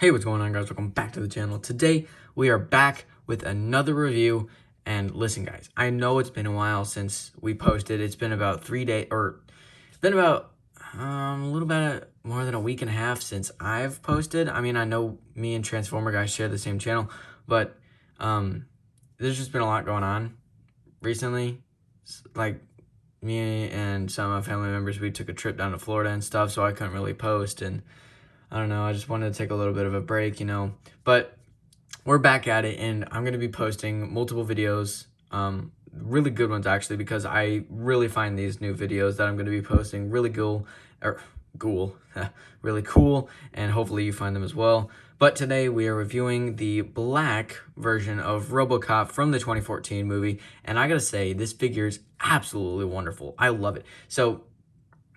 Hey, what's going on, guys? Welcome back to the channel. Today we are back with another review. And listen, guys, I know it's been a while since we posted. It's been about 3 days, or it's been about a little bit more than a week and a half since I've posted. I mean, I know me and Transformer guys share the same channel, but there's just been a lot going on recently. Like, me and some of my family members, we took a trip down to Florida and stuff, so I couldn't really post, and I don't know, I just wanted to take a little bit of a break, but we're back at it, and I'm going to be posting multiple videos, really good ones actually, because I really find these new videos that I'm going to be posting really really cool, and hopefully you find them as well. But today we are reviewing the black version of Robocop from the 2014 movie, and I gotta say, this figure is absolutely wonderful. I love it. So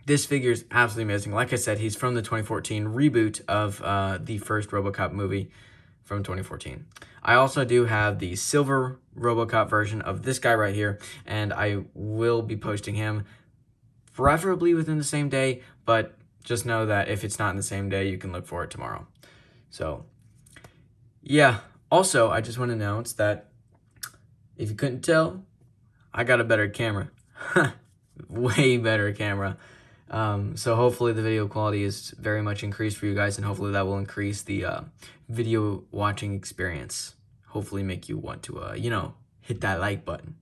this figure is absolutely amazing. Like I said, he's from the 2014 reboot of the first Robocop movie from 2014. I also do have the silver Robocop version of this guy right here, and I will be posting him preferably within the same day, but just know that if it's not in the same day, you can look for it tomorrow. So, yeah. Also, I just want to announce that if you couldn't tell, I got a better camera. Way better camera. So hopefully the video quality is very much increased for you guys, and hopefully that will increase the video watching experience. Hopefully make you want to, hit that like button.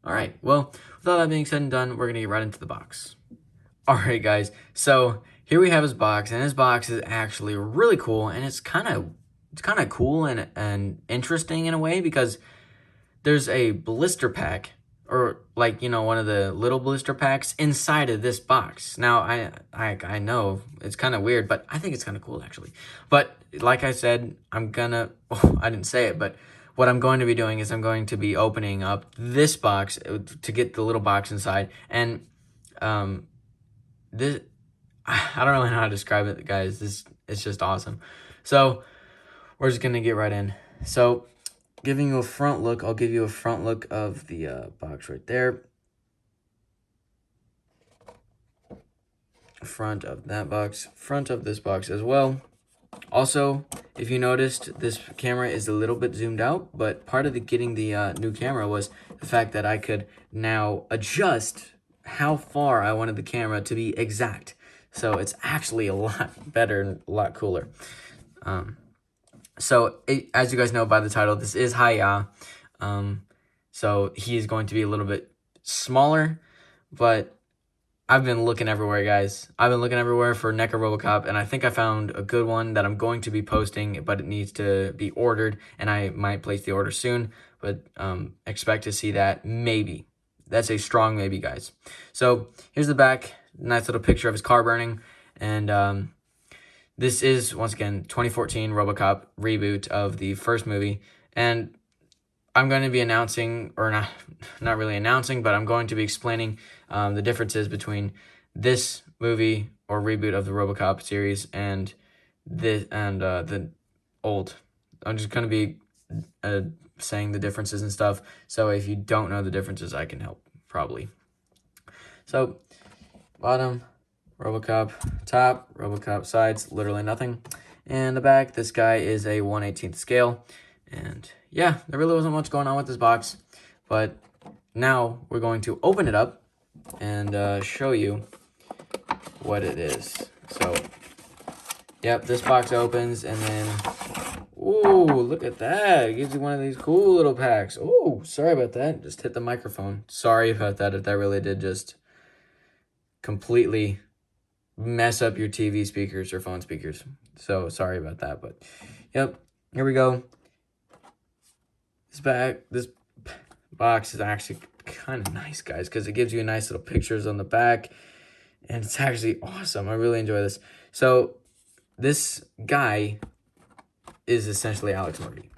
All right, well, with all that being said and done, we're going to get right into the box. All right, guys, so here we have his box, and his box is actually really cool, and it's kind of cool and interesting in a way, because there's a blister pack, or like, one of the little blister packs inside of this box. Now, I know it's kind of weird, but I think it's kind of cool, actually. But like I said, I didn't say it, but what I'm going to be doing is I'm going to be opening up this box to get the little box inside. And this, I don't really know how to describe it, guys. It's just awesome. So we're just going to get right in. So giving you a front look, I'll give you a front look of the box right there. Front of that box, front of this box as well. Also, if you noticed, this camera is a little bit zoomed out, but part of getting the new camera was the fact that I could now adjust how far I wanted the camera to be exact. So it's actually a lot better and a lot cooler. So, as you guys know by the title, this is Hiya. So he is going to be a little bit smaller, but I've been looking everywhere, guys. I've been looking everywhere for NECA Robocop, and I think I found a good one that I'm going to be posting, but it needs to be ordered, and I might place the order soon, but expect to see that maybe. That's a strong maybe, guys. So here's the back. Nice little picture of his car burning, and this is, once again, 2014 Robocop reboot of the first movie, and I'm going to be announcing, or not really announcing, but I'm going to be explaining the differences between this movie or reboot of the Robocop series and the old. I'm just going to be saying the differences and stuff, so if you don't know the differences, I can help, probably. So, bottom, Robocop top, Robocop sides, literally nothing. And the back, this guy is a 1/18 scale. And yeah, there really wasn't much going on with this box. But now we're going to open it up and show you what it is. So, yep, this box opens, and then, ooh, look at that. It gives you one of these cool little packs. Oh, sorry about that. Just hit the microphone. Sorry about that, if that really did just completely mess up your TV speakers or phone speakers. So sorry about that, but yep, here we go. This box is actually kind of nice, guys, because it gives you nice little pictures on the back, and it's actually awesome. I really enjoy this. So this guy is essentially Alex Murphy.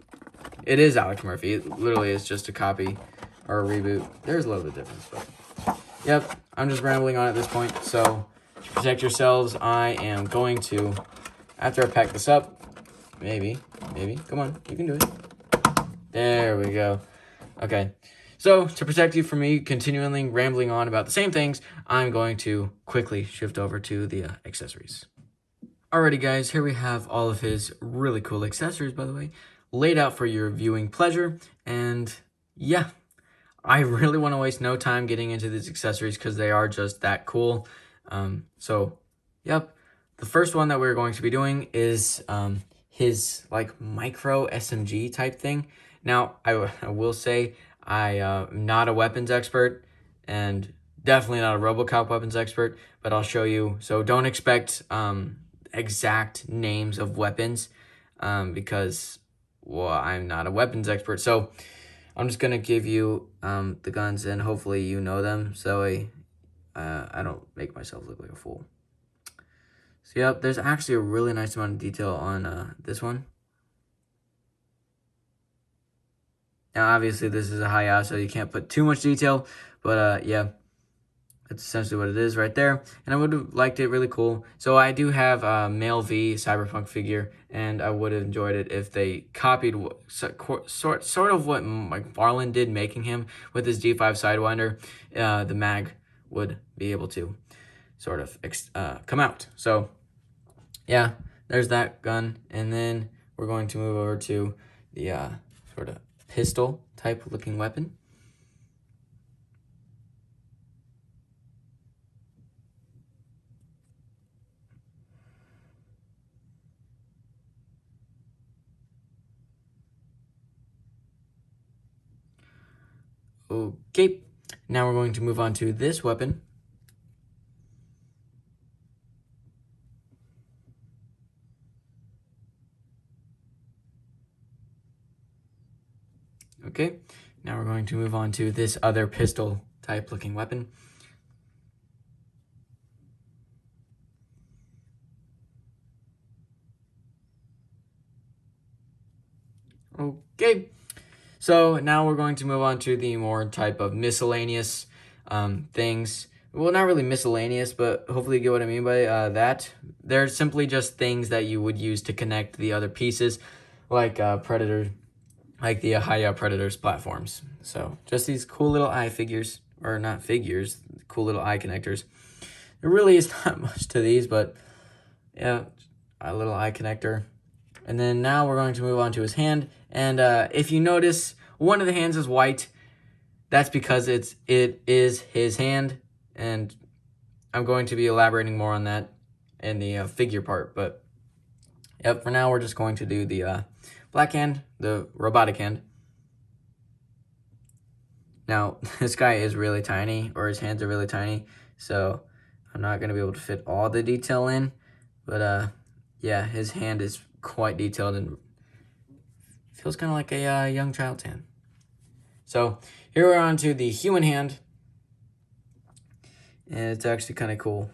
It is Alex Murphy. It literally is just a copy or a reboot. There's a little bit difference, but yep, I'm just rambling on at this point. So to protect yourselves, I am going to, after I pack this up, maybe, come on, you can do it. There we go. Okay, so to protect you from me continually rambling on about the same things, I'm going to quickly shift over to the accessories. Alrighty guys, here we have all of his really cool accessories, by the way, laid out for your viewing pleasure. And yeah, I really want to waste no time getting into these accessories because they are just that cool. So yep, the first one that we're going to be doing is his like micro SMG type thing. Now, I will say I'm not a weapons expert and definitely not a Robocop weapons expert, but I'll show you. So don't expect exact names of weapons because, well, I'm not a weapons expert. So I'm just going to give you the guns and hopefully you know them so I don't make myself look like a fool. So yep, there's actually a really nice amount of detail on this one. Now obviously this is a Hiya, so you can't put too much detail, but yeah, that's essentially what it is right there. And I would have liked it really cool. So I do have a Male V Cyberpunk figure, and I would have enjoyed it if they copied sort of what McFarlane did making him with his G5 Sidewinder. The mag would be able to sort of come out. So yeah, there's that gun. And then we're going to move over to the sort of pistol type looking weapon. Okay, now we're going to move on to this weapon. Okay, now we're going to move on to this other pistol type looking weapon. Okay, so now we're going to move on to the more type of miscellaneous things. Well, not really miscellaneous, but hopefully you get what I mean by that. They're simply just things that you would use to connect the other pieces, like Predator, like the Hiya Predators platforms. So just these cool little eye figures, or not figures, cool little eye connectors. There really is not much to these, but yeah, a little eye connector. And then now we're going to move on to his hand. And if you notice, one of the hands is white. That's because it is his hand. And I'm going to be elaborating more on that in the figure part. But yep, for now we're just going to do the black hand, the robotic hand. Now, this guy is really tiny, or his hands are really tiny. So I'm not going to be able to fit all the detail in. But yeah, his hand is quite detailed and feels kind of like a young child's hand. So here we're on to the human hand. And it's actually kind of cool.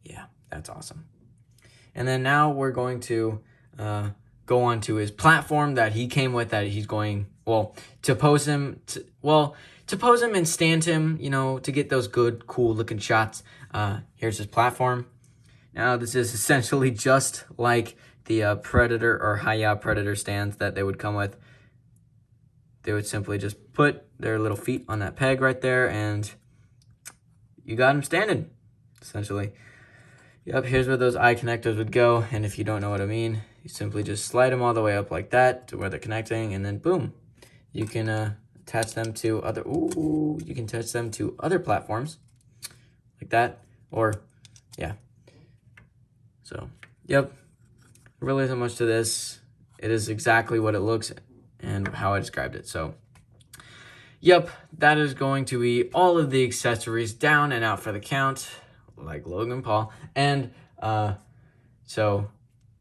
Yeah, that's awesome. And then now we're going to go on to his platform that he came with, that he's going, well, to pose him, to pose him and stand him, you know, to get those good, cool looking shots. Here's his platform. Now, this is essentially just like the Predator or Hiya Predator stands that they would come with. They would simply just put their little feet on that peg right there, and you got them standing, essentially. Yep, here's where those eye connectors would go, and if you don't know what I mean, you simply just slide them all the way up like that to where they're connecting, and then boom, you can attach them to other. You can attach them to other platforms, like that, or yeah. So, yep, really isn't much to this. It is exactly what it looks and how I described it. So, yep, that is going to be all of the accessories down and out for the count, like Logan Paul. And so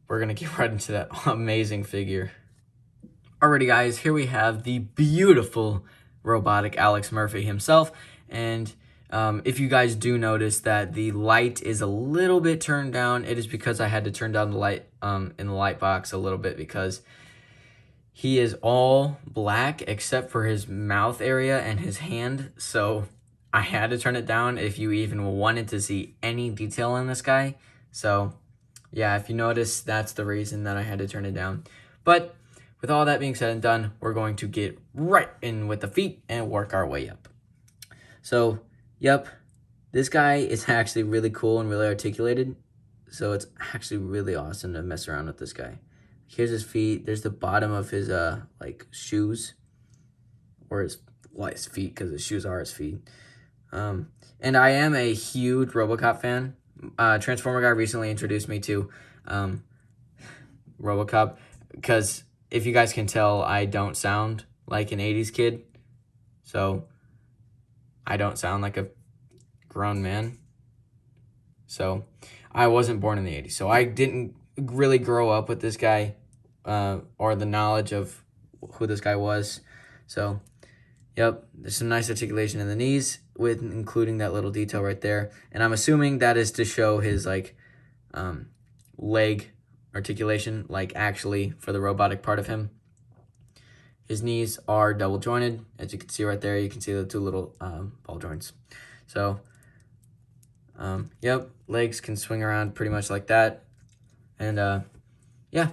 we're going to get right into that amazing figure. Alrighty, guys, here we have the beautiful robotic Alex Murphy himself. And if you guys do notice that the light is a little bit turned down, it is because I had to turn down the light in the light box a little bit because he is all black except for his mouth area and his hand. So I had to turn it down if you even wanted to see any detail in this guy. So yeah, if you notice, that's the reason that I had to turn it down. But with all that being said and done, we're going to get right in with the feet and work our way up. So, yep, This guy is actually really cool and really articulated, so it's actually really awesome to mess around with this guy. Here's his feet. There's the bottom of his like shoes, or his feet, because his shoes are his feet. And I am a huge Robocop fan. Transformer guy recently introduced me to Robocop, because if you guys can tell, I don't sound like an 80s kid, so I don't sound like a grown man. So I wasn't born in the 80s, so I didn't really grow up with this guy or the knowledge of who this guy was. So yep, there's some nice articulation in the knees, with including that little detail right there. And I'm assuming that is to show his like leg articulation, like actually for the robotic part of him. His knees are double jointed, as you can see right there. You can see the two little ball joints. So yep, legs can swing around pretty much like that. And yeah,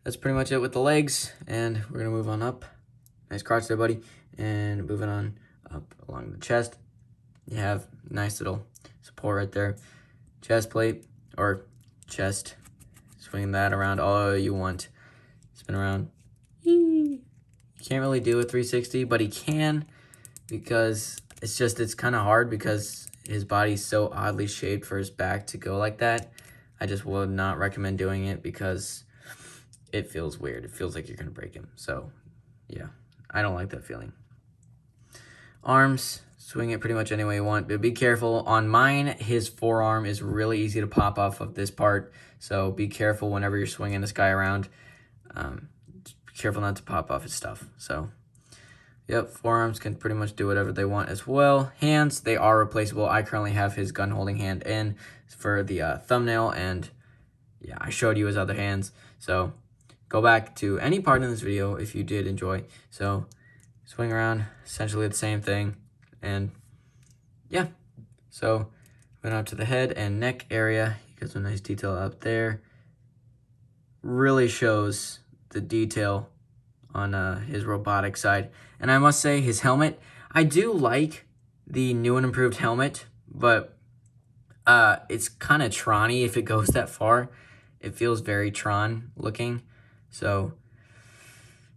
that's pretty much it with the legs. And we're gonna move on up. Nice crotch there, buddy. And moving on up along the chest, you have nice little support right there. Chest plate, or chest. Swing that around all you want. Spin around. You can't really do a 360, but he can, because it's kind of hard because his body's so oddly shaped for his back to go like that. I just would not recommend doing it because it feels weird. It feels like you're going to break him. So yeah, I don't like that feeling. Arms, swing it pretty much any way you want, but be careful. On mine, his forearm is really easy to pop off of this part, so be careful whenever you're swinging this guy around. Be careful not to pop off his stuff. So yep, forearms can pretty much do whatever they want as well. Hands, they are replaceable. I currently have his gun holding hand in for the thumbnail, and yeah, I showed you his other hands. So go back to any part in this video if you did enjoy. So swing around, essentially the same thing. And yeah, so went out to the head and neck area. You got some nice detail up there. Really shows the detail on his robotic side. And I must say, his helmet, I do like the new and improved helmet, but it's kind of Tron-y if it goes that far. It feels very Tron looking. So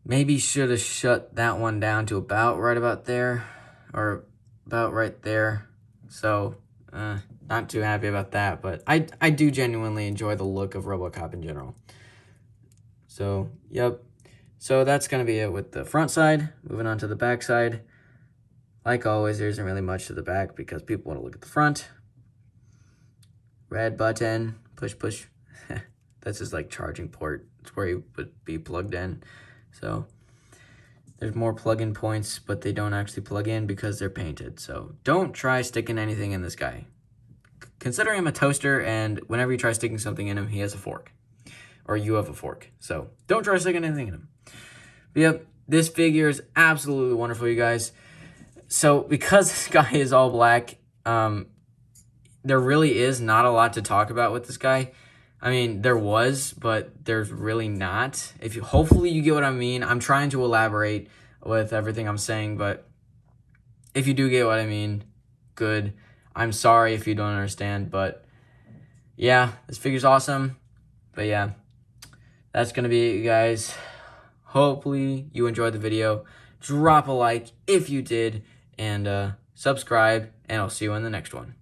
maybe should have shut that one down to about right about there, or about right there. So not too happy about that, but I do genuinely enjoy the look of Robocop in general. So yep, so that's gonna be it with the front side. Moving on to the back side. Like always, there isn't really much to the back because people want to look at the front. Red button, push push. That's just like charging port. It's where you would be plugged in. So there's more plug-in points, but they don't actually plug in because they're painted. So don't try sticking anything in this guy. Consider him a toaster, and whenever you try sticking something in him, he has a fork. Or you have a fork. So don't try sticking anything in him. But yep, this figure is absolutely wonderful, you guys. So because this guy is all black, there really is not a lot to talk about with this guy. I mean, there was, but there's really not. Hopefully you get what I mean. I'm trying to elaborate with everything I'm saying, but if you do get what I mean, good. I'm sorry if you don't understand, but yeah, this figure's awesome. But yeah, that's going to be it, you guys. Hopefully you enjoyed the video. Drop a like if you did, and subscribe, and I'll see you in the next one.